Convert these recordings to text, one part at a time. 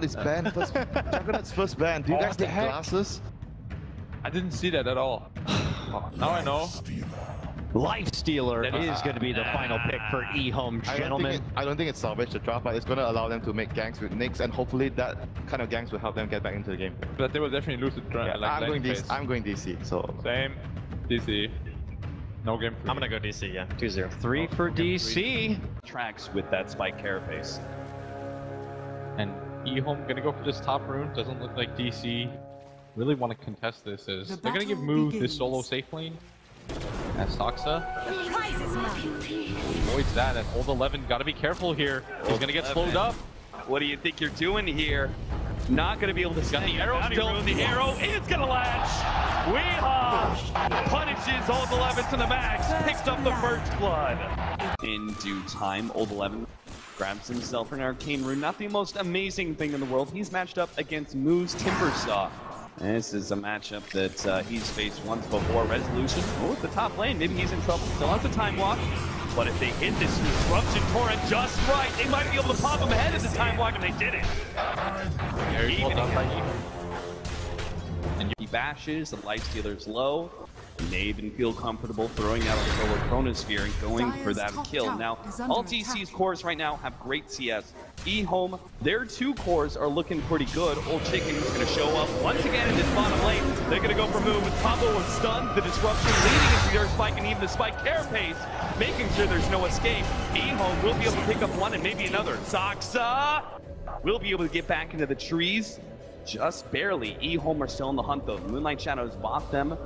is banned. Juggernaut's first ban. Do you guys take glasses? I didn't see that at all. Oh, now I know. Lifestealer is going to be the final pick for Ehome, gentlemen. I don't think it's salvage the draft, but it's going to allow them to make ganks with Nyx, and hopefully that kind of ganks will help them get back into the game. But they will definitely lose the draft. Yeah, I'm going DC. So same. DC. No game. I'm gonna go DC. Yeah. 2-0. 3 for DC. Tracks with that spike carapace. And Ehome gonna go for this top rune. Doesn't look like DC really want to contest this. As they're gonna give Moo this solo safe lane. As Saksa avoids that, and oldchicken gotta be careful here. He's gonna get slowed up. What do you think you're doing here? Not gonna be able to stay. The arrow still. The arrow is gonna latch. Weehaw punishes oldchicken to the max. Picks up the first blood. In due time, oldchicken grabs himself an arcane rune. Not the most amazing thing in the world. He's matched up against Moo's Timbersaw. This is a matchup that he's faced once before. Resolution. Oh, at the top lane. Maybe he's in trouble. Still has a time walk. But if they hit this disruption torrent just right, they might be able to pop him ahead of the time walk, and they did it. And he bashes, the lifestealer's low. They even feel comfortable throwing out a solar chronosphere and going for that kill. Now, all TC's cores right now have great CS. Ehome, their 2 cores are looking pretty good. oldchicken is going to show up once again in this bottom lane. They're going to go for Moo with combo of stun, the disruption leading into the earth spike, and even the spike carapace, making sure there's no escape. Ehome will be able to pick up one and maybe another. Saksa will be able to get back into the trees. Just barely. Ehome are still in the hunt though. Moonlight Shadows bought them.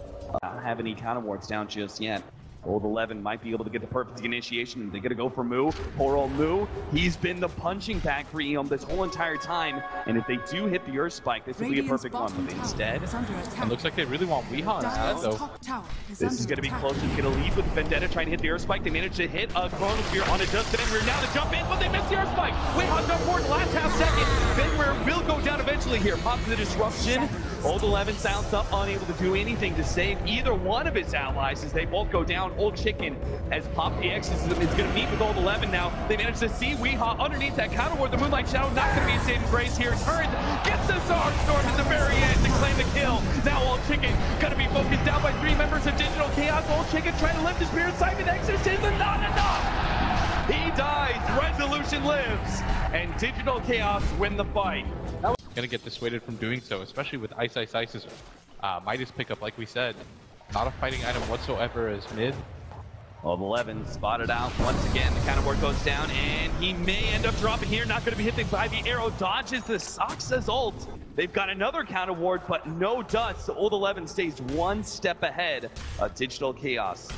Don't have any counter wards down just yet. oldchicken might be able to get the perfect initiation. They're gonna go for Moo. Poor old Moo. He's been the punching bag for Ehome this whole entire time. And if they do hit the earth spike, this will be a perfect one. But instead, it looks like they really want Weehaw instead though. This is gonna be close. He's gonna lead with Vendetta trying to hit the earth spike. They managed to hit a chronosphere on a just Fenrir. Now to jump in, but they missed the earth spike. Weehaw jump forward last half second. Fenrir will go down eventually here. Pops the disruption. oldchicken sounds up, unable to do anything to save either one of his allies as they both go down. oldchicken has popped the exorcism. It's going to meet with oldchicken now. They managed to see Weehaw underneath that counter ward. The Moonlight Shadow not going to be a saving grace here. Turns, gets the Zard Storm at the very end to claim the kill. Now oldchicken going to be focused down by 3 members of Digital Chaos. oldchicken trying to lift his Spirit Siphon exorcism. Not enough. He dies. Resolution lives. And Digital Chaos win the fight. Gonna get dissuaded from doing so, especially with iceiceice's Midas pickup, like we said. Not a fighting item whatsoever as mid. oldchicken spotted out once again. The counter ward goes down, and he may end up dropping here. Not going to be hit by the arrow. Dodges the Saksa's ult. They've got another counter ward, but no dust. So oldchicken stays 1 step ahead of Digital Chaos.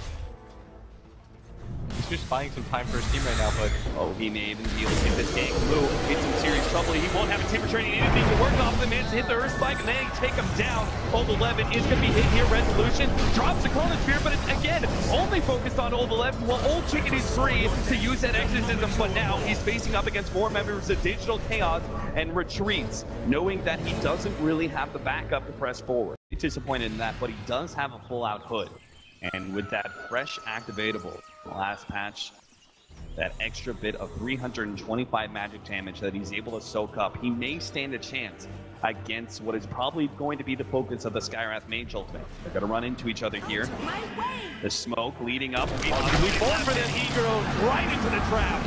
He's just buying some time for his team right now, but he may even be able to get this game. Moo in some serious trouble. He won't have a timber training anything to work off. The man to hit the earth spike, and they take him down. oldchicken is going to be hit here. Resolution drops the chronosphere, but it's again only focused on oldchicken. Well, oldchicken is free to use that exorcism, but now he's facing up against 4 members of Digital Chaos and retreats, knowing that he doesn't really have the backup to press forward. He's disappointed in that, but he does have a full-out hood. And with that fresh activatable last patch, that extra bit of 325 magic damage that he's able to soak up, he may stand a chance against what is probably going to be the focus of the Skywrath Mage ultimate. They're going to run into each other here. The smoke leading up. We've fallen for that E-Girl right into the trap.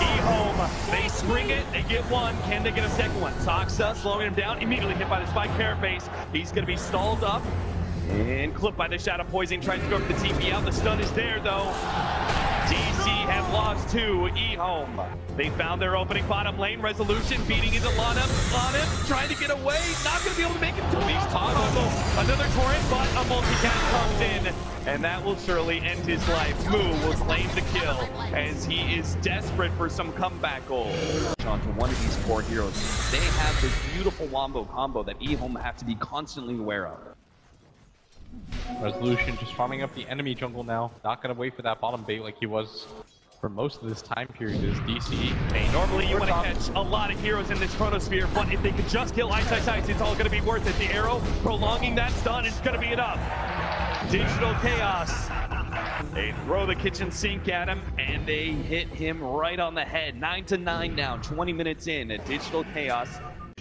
Ehome, they spring it, they get one. Can they get a second one? Saksa slowing him down, immediately hit by the spike carapace. He's going to be stalled up. And clipped by the Shadow Poison, trying to go for the TP out. The stun is there, though. DC have lost to Ehome. They found their opening bottom lane. Resolution beating into LaNm. LaNm trying to get away. Not going to be able to make it to these top. Another torrent, but a multi-cat comes in. And that will surely end his life. Moo will claim the kill as he is desperate for some comeback goal. Onto one of these 4 heroes. They have this beautiful wombo combo that Ehome have to be constantly aware of. Resolution just farming up the enemy jungle now. Not gonna wait for that bottom bait like he was for most of this time period is DC. Hey, normally you want to catch a lot of heroes in this chronosphere, but if they could just kill iceiceice, it's all gonna be worth it. The arrow prolonging that stun is gonna be enough. Digital Chaos. They throw the kitchen sink at him, and they hit him right on the head. 9-9 now, 20 minutes in. Digital Chaos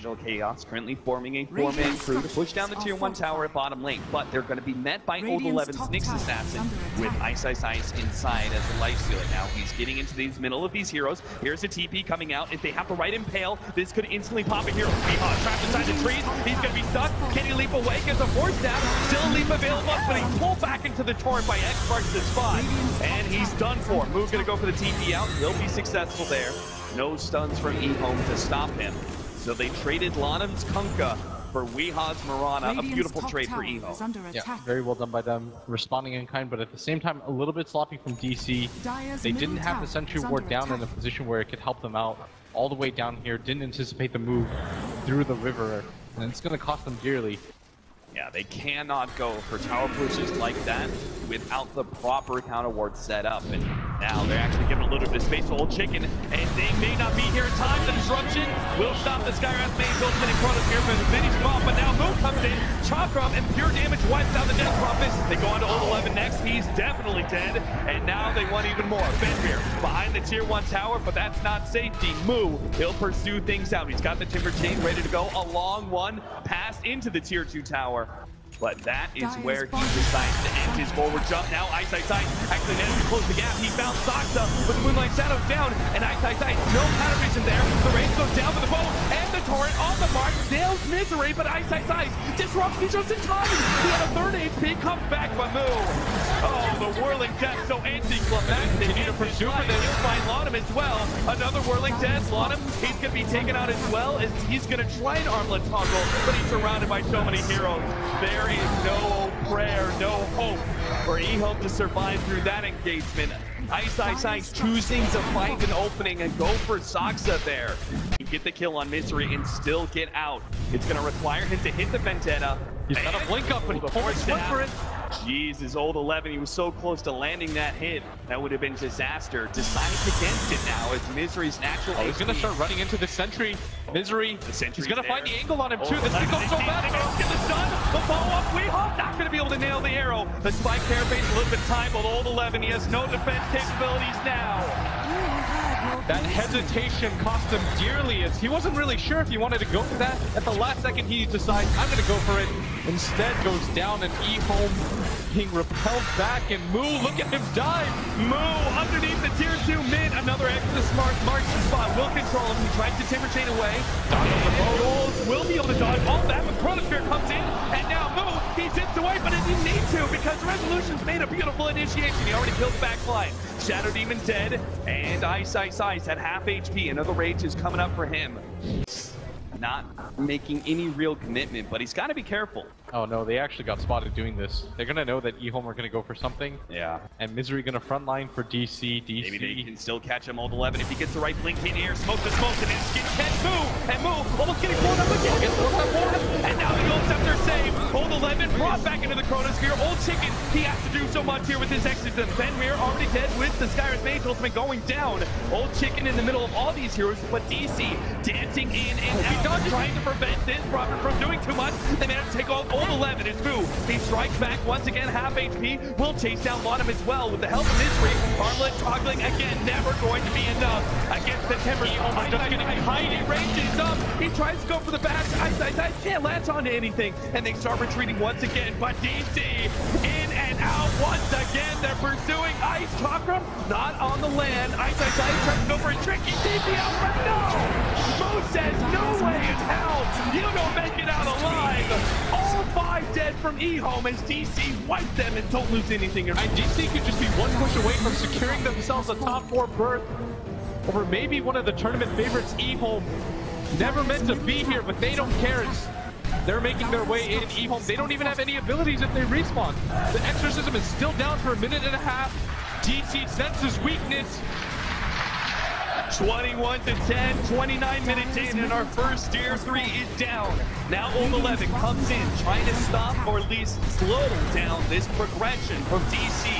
Digital Chaos currently forming a 4-man crew to push down the tier 1 tower at bottom lane, but they're going to be met by Old 11's Nyx Assassin with iceiceice inside as the life stealer. Now he's getting into the middle of these heroes. Here's a TP coming out. If they have the right impale, this could instantly pop a hero. Trapped inside the trees. He's going to be stuck. Can he leap away? Gets a force down. Still a leap available, but he's pulled back into the torrent by X marks the spot. And he's done for. Moo's going to go for the TP out. He'll be successful there. No stuns from Ehome to stop him. So they traded LaNm's Kunkka for Weehaw's Mirana. A beautiful trade for Ehome. Yeah, very well done by them, responding in kind, but at the same time, a little bit sloppy from DC. They didn't have the Sentry Ward down in a position where it could help them out. All the way down here, didn't anticipate the move through the river, and it's going to cost them dearly. Yeah, they cannot go for tower pushes like that without the proper counter ward set up. And now they're actually giving a little bit of space to oldchicken, and they may not be here in time. The disruption will stop the Skywrath main ultimate in front of here for the finish bomb, but now Moo comes in, chop drop, and pure damage wipes out the Death Prophet. They go on to Old 11 next. He's definitely dead, and now they want even more. Fenrir behind the tier 1 tower, but that's not safety. Moo, he'll pursue things out. He's got the Timber Chain ready to go. A long one pass into the tier 2 tower. But that is where he decides to end his forward jump. Now iceiceice actually managed to close the gap. He found Saksa with the Moonlight Shadow down, and iceiceice, no counter vision there. The range goes down for the bow, and the torrent on the mark nails Misery, but iceiceice disrupts me just in time. He had a 3rd HP, comes back by Moo. Oh, the Whirling Death, so anticlimactic. Continue to pursue for this. He'll find LaNm as well. Another Whirling Death. LaNm, he's going to be taken out as well, as he's going to try an armlet toggle, but he's surrounded by so many heroes. There is no prayer, no hope for Ehome to survive through that engagement. iceiceice choosing to find an opening and go for Saksa there. He get the kill on Misery and still get out. It's going to require him to hit the Vendetta. He's got a blink up, but he can't swing for it. Jesus, Old 11, he was so close to landing that hit. That would have been disaster. Decides against it now as Misery's natural he's going to start running into the Sentry. Misery, he's going to find the angle on him too. This could go so bad. Get the stun, the follow-up, Weehawk not going to be able to nail the arrow. The spike carapace a little bit of time, but Old 11, he has no defense capabilities now. That hesitation cost him dearly, as he wasn't really sure if he wanted to go for that. At the last second, he decides, I'm going to go for it. Instead, goes down, and Ehome being repelled back, and Moo, look at him dive. Moo underneath the tier 2 mid. Another extra smart marksman spot will control him. He tries to Timber Chain away. Dodge will be able to dodge all that, but Chronosphere comes in, and now Moo, he zips away, but he didn't need to because Resolution's made a beautiful initiation. He already killed the back line. Shadow Demon dead, and iceiceice at half HP. Another rage is coming up for him. Not making any real commitment, but he's got to be careful. Oh no, they actually got spotted doing this. They're going to know that Ehome are going to go for something. Yeah. And Misery going to frontline for DC. Maybe they can still catch him. Old 11 if he gets the right blink in here. Smoke the smoke, and his skin catch Moo. And Moo almost getting blown up again. Gets blown up for him. And now the Gold Scepter save. Old 11 brought back into the Chronosphere. Oldchicken, he has to do so much here with his exit. Fenrir already dead with the Skywrath Mage ultimate going down. Oldchicken in the middle of all these heroes, but DC dancing in and out, trying to prevent this Prophet from doing too much. They managed to take off Old 11. It's Moo. He strikes back once again, half HP. Will chase down LaNm as well with the help of Misery. Armlet toggling again, never going to be enough against the Timber. Ehome just getting behind. He ranges up. He tries to go for the back. iceiceice can't latch onto anything, and they start retreating once again. But DC in and out once again. They're pursuing Ice Chakram, not on the land. iceiceice tries to go for a tricky TP out, but no. Moo says no way in hell. You don't make it out alive. All 5 dead from Ehome as DC wiped them and don't lose anything. And DC could just be one push away from securing themselves a top 4 berth over maybe one of the tournament favorites, Ehome. Never meant to be here, but they don't care. They're making their way in. Ehome, they don't even have any abilities if they respawn. The Exorcism is still down for a minute and a half. DC senses weakness. 21 to 10, 29 minutes in, and our first tier 3 is down. Now Old 11 comes in, trying to stop or at least slow down this progression from DC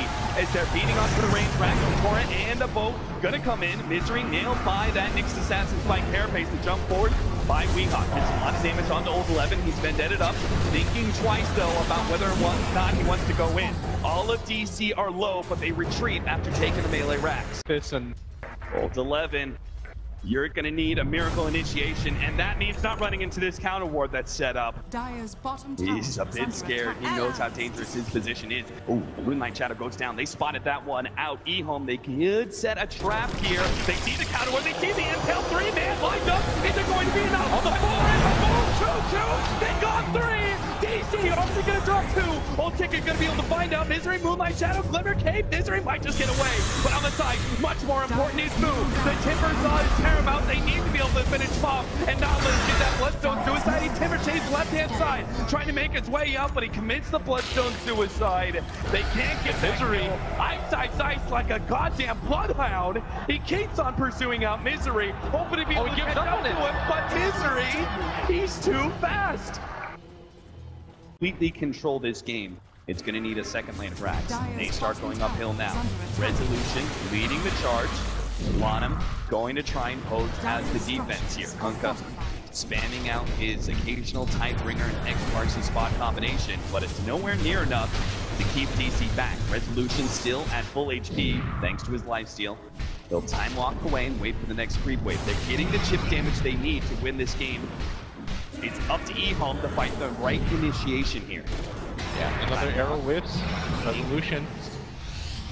as they're beating onto the range rack. A torrent and a boat gonna come in. Misery nailed by that Nyx Assassin spike carapace to jump forward by Weehawk. Gets a lot of damage onto Old 11. He's vendetted up, thinking twice though about whether or not he wants to go in. All of DC are low, but they retreat after taking the melee racks. This and Old 11 You're going to need a miracle initiation, and that means not running into this counter ward that's set up. Dire's bottom tower He's a bit scared. He knows how dangerous his position is. Oh, the Moonlight Shadow goes down. They spotted that one out. Ehome, they could set a trap here. They see the counter ward. They see the impale. 3-man lined up. Is it going to be enough? On the board. 2-2. They got 3. DC only going to drop 2. oldchicken going to be able to find out. Misery, Moonlight Shadow, Glimmer, Cape. Misery might just get away. But on the side, much more important is Moo. The Timber Saw is paramount. They need to be able to finish Pop and not let him get that Bloodstone suicide. He Timber Chase left-hand side, trying to make his way up, but he commits the Bloodstone suicide. They can't get Misery. Iceiceice like a goddamn bloodhound. He keeps on pursuing out Misery, hoping to be able to catch up to him, but Misery, he's too fast. Completely control this game. It's going to need a second lane of racks. They start going uphill now. Resolution leading the charge. LaNm going to try and pose as the defense here. Kunkka spamming out his occasional Tidebringer and X-Marks spot combination, but it's nowhere near enough to keep DC back. Resolution still at full HP thanks to his lifesteal. They'll time walk away and wait for the next creep wave. They're getting the chip damage they need to win this game. It's up to Ehome to fight the right initiation here. Yeah, another arrow whiffs. Resolution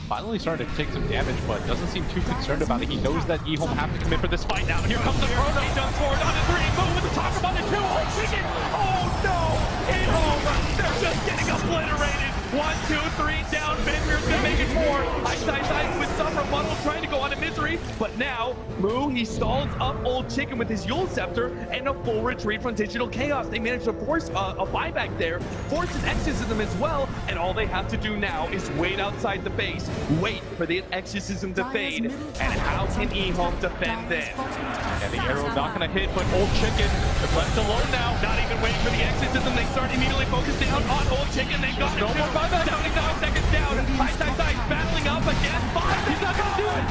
finally starting to take some damage, but doesn't seem too concerned about it. He knows that Ehome have to commit for this fight now. Here comes the Chrono. He jumps forward on the 3. Move with the top of on the 2. oldchicken. Oh no! Ehome, they're just getting obliterated. 1, 2, 3 down. Fenrir's gonna make it 4. Iceiceice with some rebuttal trying to go on to Misery, but now Moo, he stalls up oldchicken with his Yule Scepter and a full retreat from Digital Chaos. They managed to force a buyback there, force an exorcism as well, and all they have to do now is wait outside the base, wait for the exorcism to fade, and how can Ehome defend this? And the arrow not gonna hit, but oldchicken is left alone now. Not even waiting for the exorcism, they start immediately focused down on oldchicken. They got no more buyback. 79 seconds down. Iceiceice battling up again. 5. He's not gonna do it.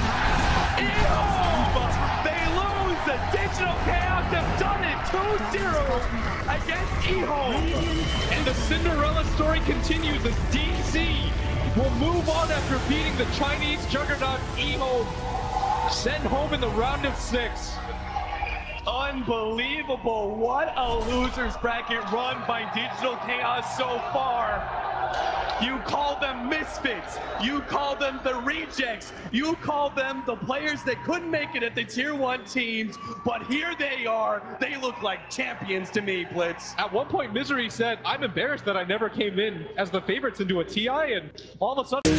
Ehome! They lose. The Digital Chaos have done it. 2-0 against Ehome. And the Cinderella story continues as DC will move on after beating the Chinese juggernaut Ehome. Sent home in the round of 6. Unbelievable. What a loser's bracket run by Digital Chaos so far. You call them misfits. You call them the rejects. You call them the players that couldn't make it at the tier 1 teams, but here they are. They look like champions to me, Blitz. At one point, Misery said, "I'm embarrassed that I never came in as the favorites into a TI," and all of a sudden...